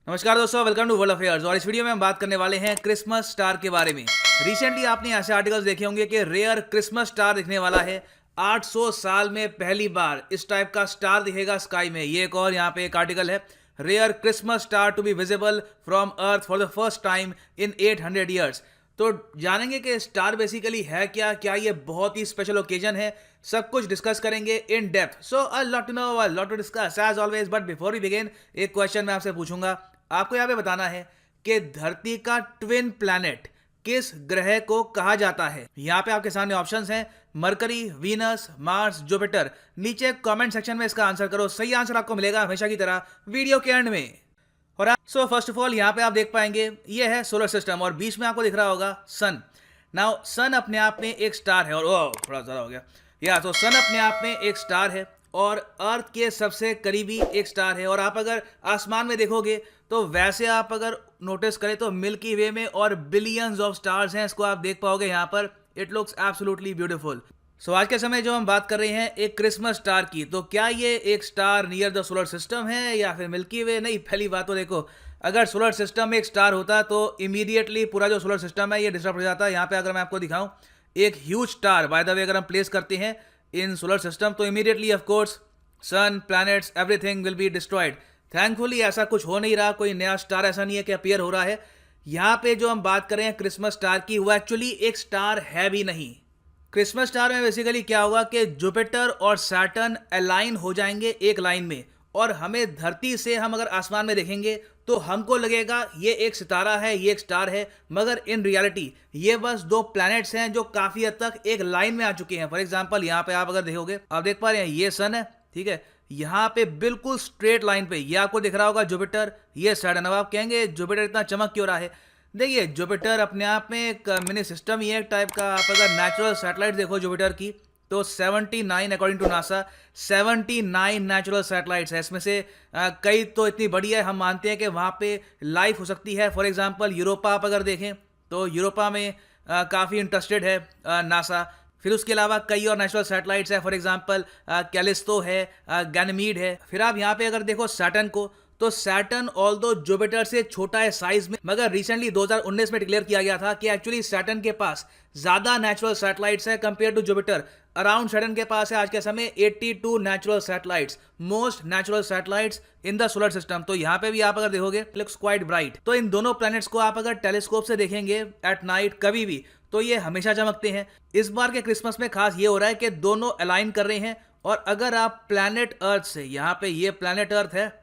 नमस्कार दोस्तों, welcome to world affairs. और इस वीडियो में हम बात करने वाले हैं क्रिसमस स्टार के बारे में। रिसेंटली आपने ऐसे आर्टिकल्स देखे होंगे कि रेयर क्रिसमस स्टार दिखने वाला है। 800 साल में पहली बार इस टाइप का स्टार दिखेगा स्काई में। ये एक और यहाँ पे एक आर्टिकल है, rare Christmas star to be visible from Earth for the first time in 800 years. तो जानेंगे कि स्टार बेसिकली है क्या ये बहुत ही स्पेशल ओकेजन है, सब कुछ डिस्कस करेंगे in depth. So a lot to know, a lot to discuss as always. But before we begin, एक क्वेश्चन मैं आपसे पूछूंगा। आपको यहाँ पे बताना है कि धरती का ट्विन प्लैनेट किस ग्रह को कहा जाता है। यहाँ पे आपके सामने ऑप्शंस हैं, मरकरी, वीनस, मार्स, जुपिटर। नीचे कमेंट सेक्शन में इसका आंसर करो। सही आंसर आपको मिलेगा हमेशा की तरह वीडियो के एंड में। और सो फर्स्ट ऑफ ऑल यहाँ पे आप देख पाएंगे ये है सोलर सिस्टम और बीच में आपको दिख रहा होगा सन। नाउ सन अपने आप में एक स्टार है और थोड़ा ज़्यादा हो गया तो सन अपने आप में एक स्टार है और अर्थ के सबसे करीबी एक स्टार है। और आप अगर आसमान में देखोगे तो वैसे आप अगर नोटिस करें तो मिल्की वे में और बिलियंस ऑफ स्टार्स हैं, इसको आप देख पाओगे यहाँ पर। It looks absolutely beautiful. So आज के समय जो हम बात कर रहे हैं एक क्रिसमस स्टार की, तो क्या ये एक star near the solar system है या फिर मिल्की वे? नहीं, पहली बात तो देखो, अगर सोलर सिस्टम में एक स्टार होता तो इमीडिएटली पूरा जो सोलर सिस्टम है ये डिस्टर्ब हो जाता। यहाँ पे अगर मैं आपको दिखाऊं एक huge star by the way अगर हम प्लेस करते हैं इन सोलर सिस्टम तो immediately of course sun, planets, everything will be destroyed. Thankfully ऐसा कुछ हो नहीं रहा, कोई नया स्टार ऐसा नहीं है कि अपीयर हो रहा है। यहाँ पे जो हम बात कर रहे हैं क्रिसमस स्टार की, वो एक्चुअली एक स्टार है भी नहीं। क्रिसमस स्टार में बेसिकली क्या होगा कि जुपिटर और सैटर्न अलाइन हो जाएंगे एक लाइन में और हमें धरती से हम अगर आसमान में देखेंगे तो हमको लगेगा ये एक सितारा है, ये एक स्टार है, मगर इन रियलिटी ये बस दो प्लैनेट्स हैं जो काफी हद तक एक लाइन में आ चुके हैं। फॉर एग्जांपल यहाँ पे आप अगर देखोगे, आप देख पा रहे हैं ये सन है, ठीक है, यहाँ पे बिल्कुल स्ट्रेट लाइन पे ये आपको दिख रहा होगा जुपिटर, ये सैटर्न। अब आप कहेंगे जुपिटर इतना चमक क्यों रहा है? देखिए, जुपिटर अपने आप में एक मिनी सिस्टम ही है एक टाइप का। आप अगर नेचुरल सैटेलाइट देखो जुपिटर की तो 79 according to NASA 79 natural satellites है। इसमें से कई तो इतनी बड़ी है, हम मानते हैं कि वहाँ पे लाइफ हो सकती है। फॉर एग्जांपल यूरोपा आप अगर देखें तो यूरोपा में काफ़ी इंटरेस्टेड है नासा। फिर उसके अलावा कई और नेचुरल सैटेलाइट्स है, फॉर एग्जांपल कैलिस्टो है, गैनीमीड है। फिर आप यहाँ पे अगर देखो सैटर्न को, तो सैटर्न ऑल्दो जुपिटर से छोटा है साइज में, मगर रिसेंटली 2019 में डिक्लेयर किया गया था कि एक्चुअली सैटर्न के पास ज्यादा नेचुरल सैटेलाइट्स है compare to Jupiter. Around Saturn के पास है आज के समय 82 natural satellites, most natural satellites in the solar system. तो यहाँ पे भी आप अगर देखोगे लुक्स क्वाइट ब्राइट। तो इन दोनों प्लैनेट्स को आप अगर टेलीस्कोप से देखेंगे एट नाइट कभी भी तो ये हमेशा चमकते हैं। इस बार के क्रिसमस में खास ये हो रहा है कि दोनों अलाइन कर रहे हैं। और अगर आप प्लैनेट अर्थ से, यहाँ पे ये प्लैनेट अर्थ है,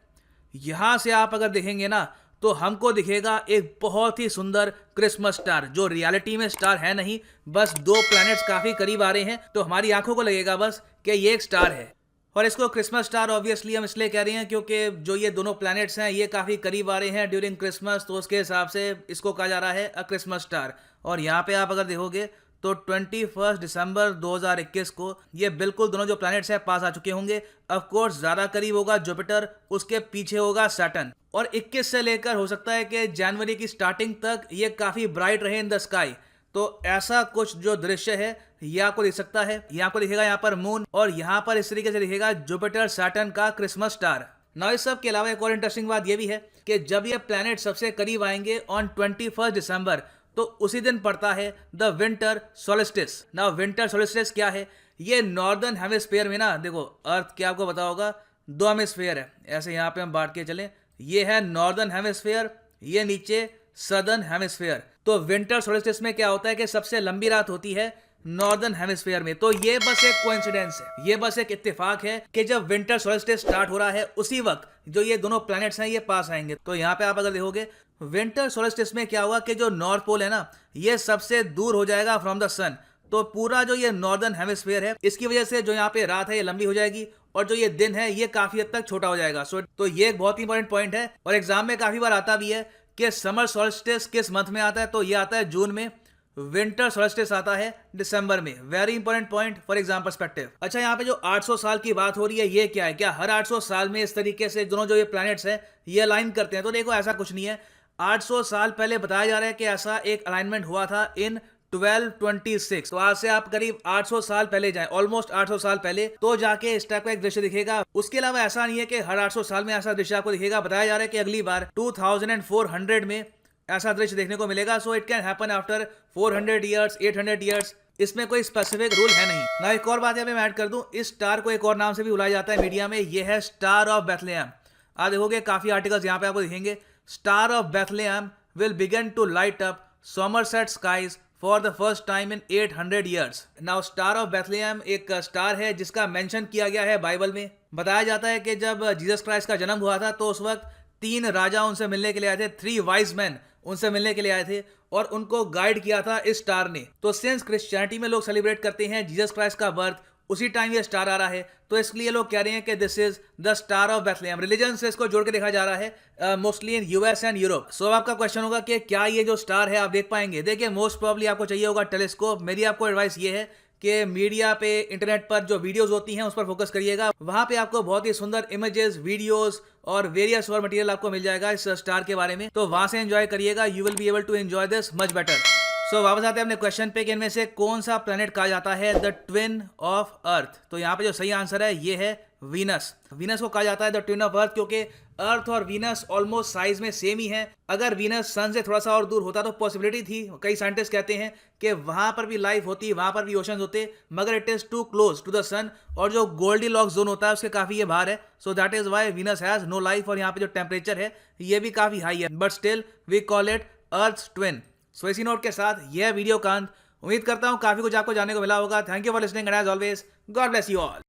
यहां से आप अगर देखेंगे ना तो हमको दिखेगा एक बहुत ही सुंदर क्रिसमस स्टार, जो रियलिटी में स्टार है नहीं, बस दो प्लैनेट्स काफी करीब आ रहे हैं तो हमारी आंखों को लगेगा बस कि ये एक स्टार है। और इसको क्रिसमस स्टार ऑब्वियसली हम इसलिए कह रहे हैं क्योंकि जो ये दोनों प्लैनेट्स हैं ये काफी करीब आ रहे हैं ड्यूरिंग क्रिसमस, तो उसके हिसाब से इसको कहा जा रहा है अ क्रिसमस स्टार। और यहाँ पे आप अगर देखोगे तो 21 दिसंबर 2021 को ये बिल्कुल दोनों जो प्लैनेट्स हैं पास आ चुके होंगे। ऑफ कोर्स ज्यादा करीब होगा जुपिटर, उसके पीछे होगा सैटर्न। और 21 से लेकर हो सकता है कि जनवरी की स्टार्टिंग तक ये काफी ब्राइट रहे इन द स्काई। तो ऐसा कुछ जो दृश्य है ये आपको दिख सकता है। ये आपको दिखेगा यहाँ पर मून और यहाँ पर इस तरीके से दिखेगा जुपिटर सैटर्न का क्रिसमस स्टार। ना इस सब के अलावा एक और इंटरेस्टिंग बात ये भी है कि जब ये प्लैनेट सबसे करीब आएंगे ऑन 21 दिसंबर तो उसी दिन पड़ता है द विंटर सोलिस्टिस। ना विंटर सोलिस्टिस क्या है? ये नॉर्दर्न हेमिस्फीयर में ना, देखो अर्थ क्या आपको पता होगा दो हेमिस्फीयर है, ऐसे यहाँ पे हम बांट के चलें, ये है नॉर्दर्न हेमिस्फीयर, ये नीचे सदर्न हेमिस्फीयर। तो विंटर सोलिस्टिस में क्या होता है कि सबसे लंबी रात होती है नॉर्दर्न हेमिस्फीयर में। तो ये बस एक कोइंसिडेंस है, ये बस एक इत्तेफाक है कि जब विंटर सोलिस्टिस स्टार्ट हो रहा है उसी वक्त जो ये दोनों प्लैनेट्स हैं ये पास आएंगे। तो यहाँ पे आप अगर देखोगे विंटर सोलिस्टिस में क्या होगा कि जो नॉर्थ पोल है ना ये सबसे दूर हो जाएगा फ्रॉम द सन। तो पूरा जो ये नॉर्दर्न हेमिस्फीयर है इसकी वजह से जो यहाँ पे रात है ये लंबी हो जाएगी और जो ये दिन है ये काफी हद तक छोटा हो जाएगा। तो ये एक बहुत ही इंपॉर्टेंट पॉइंट है और एग्जाम में काफी बार आता भी है कि समर सोलिस्टिस किस मंथ में आता है, तो ये आता है जून में। विंटर सोलिस्टिस आता है दिसंबर में। Very important point for exam perspective. अच्छा, यहाँ पे जो 800 साल की बात हो रही है ये क्या है? क्या हर 800 साल में इस तरीके से दोनों जो ये प्लैनेट्स हैं ये अलाइन करते हैं? तो देखो ऐसा कुछ नहीं है। 800 साल पहले बताया जा रहा है कि ऐसा एक अलाइनमेंट हुआ था इन 1226। तो आज से आप करीब 800 साल पहले जाएं, ऑलमोस्ट 800 साल पहले, तो जाके इस टाइप का एक दृश्य दिखेगा। उसके अलावा ऐसा नहीं है कि हर 800 साल में ऐसा दृश्य आपको दिखेगा। बताया जा रहा है कि अगली बार 2400 में ऐसा दृश्य देखने को मिलेगा। So it can happen after 400 years, 800 years. इसमें कोई स्पेसिफिक रूल है नहीं ना। एक और बात यहाँ पे मैं ऐड कर दूं, इस स्टार को एक और नाम से भी बुलाया जाता है मीडिया में, ये है स्टार ऑफ बेथलेहम। आप देखोगे काफी आर्टिकल्स यहाँ पे आपको दिखेंगे, star of Bethlehem will begin to light up Somerset skies for the first time in 800 years. Now star of Bethlehem एक स्टार है जिसका मेंशन किया गया है बाइबल में। बताया जाता है कि जब जीसस क्राइस्ट का जन्म हुआ था तो उस वक्त 3 राजा उनसे मिलने के लिए आए थे, 3 वाइज मैन उनसे मिलने के लिए आए थे और उनको गाइड किया था इस स्टार ने। तो सिंस क्रिश्चियनिटी में लोग सेलिब्रेट करते हैं जीसस क्राइस्ट का बर्थ, उसी टाइम ये स्टार आ रहा है, तो इसलिए लोग कह रहे हैं कि this is the star of Bethlehem. Religion से इसको जोड़ के देखा जा रहा है, mostly in US and Europe. So आपका क्वेश्चन होगा कि क्या ये जो स्टार है आप देख पाएंगे? देखिए, मोस्ट प्रोबेबली आपको चाहिए होगा टेलीस्कोप। मेरी आपको एडवाइस ये है कि मीडिया पे, इंटरनेट पर जो वीडियोस होती हैं उस पर फोकस करिएगा। वहां पे आपको बहुत ही सुंदर इमेजेस, वीडियोस और वेरियस और मटेरियल आपको मिल जाएगा इस स्टार के बारे में, तो वहां से एंजॉय करिएगा। You will be able to enjoy this much better. So वापस आते हैं अपने क्वेश्चन पे कि इनमें से कौन सा प्लेनेट कहा जाता है द ट्विन ऑफ अर्थ। तो यहाँ पे जो सही आंसर है ये है वीनस। वीनस को कहा जाता है द ट्विन ऑफ अर्थ क्योंकि अर्थ और वीनस ऑलमोस्ट साइज में सेम ही है। अगर वीनस सन से थोड़ा सा और दूर होता तो पॉसिबिलिटी थी, कई साइंटिस्ट कहते हैं कि वहां पर भी लाइफ होती, वहां पर भी ओशंस होते, मगर it is too close to the sun और जो गोल्डीलॉक्स जोन होता है उसके काफी ये बाहर है। So that is why Venus has no life. और यहाँ पे जो टेम्परेचर है ये भी काफी हाई है, but still we call it earth twin. So इसी नोट के साथ यह वीडियो का अंत। उम्मीद करता हूं काफी कुछ आपको जानने को मिला होगा। Thank you for listening and as always God bless you all.